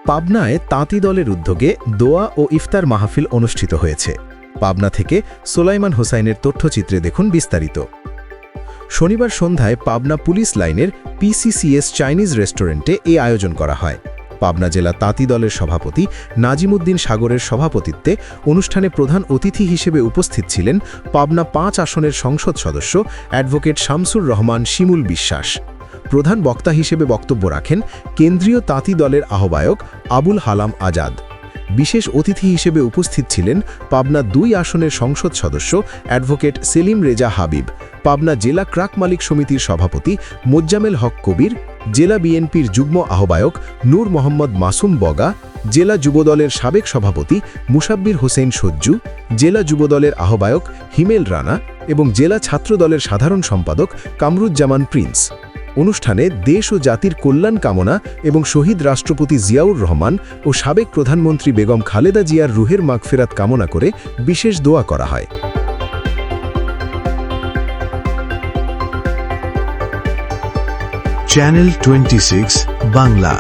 পাবনায় তাঁতি দলের উদ্যোগে দোয়া ও ইফতার মাহফিল অনুষ্ঠিত হয়েছে। পাবনা থেকে সোলাইমান হোসাইনের তথ্যচিত্রে দেখুন বিস্তারিত। শনিবার সন্ধ্যায় পাবনা পুলিশ লাইনের PCCS চাইনিজ রেস্টুরেন্টে এই আয়োজন করা হয়। পাবনা জেলা তাঁতি দলের সভাপতি নাজিমুদ্দিন সাগরের সভাপতিত্বে অনুষ্ঠানে প্রধান অতিথি হিসেবে উপস্থিত ছিলেন পাবনা ৫ আসনের সংসদ সদস্য অ্যাডভোকেট শামসুর রহমান শিমুল বিশ্বাস। প্রধান বক্তা হিসেবে বক্তব্য রাখেন কেন্দ্রীয় তাঁতি দলের আহ্বায়ক আবুল হালাম আজাদ। বিশেষ অতিথি হিসেবে উপস্থিত ছিলেন পাবনা ২ আসনের সংসদ সদস্য অ্যাডভোকেট সেলিম রেজা হাবিব, পাবনা জেলা ক্রাক মালিক সমিতির সভাপতি মোজ্জামেল হক কবির, জেলা বিএনপির যুগ্ম আহ্বায়ক নূর মোহাম্মদ মাসুম বগা, জেলা যুবদলের সাবেক সভাপতি মুসাব্বির হোসেন সজ্জু, জেলা যুবদলের আহ্বায়ক হিমেল রানা এবং জেলা ছাত্র দলের সাধারণ সম্পাদক কামরুজ্জামান প্রিন্স। অনুষ্ঠানে দেশ ও জাতির কল্যাণ কামনা এবং শহীদ রাষ্ট্রপতি জিয়াউর রহমান ও সাবেক প্রধানমন্ত্রী বেগম খালেদা জিয়ার রুহের মাগফিরাত কামনা করে বিশেষ দোয়া করা হয়। চ্যানেল 26 বাংলা।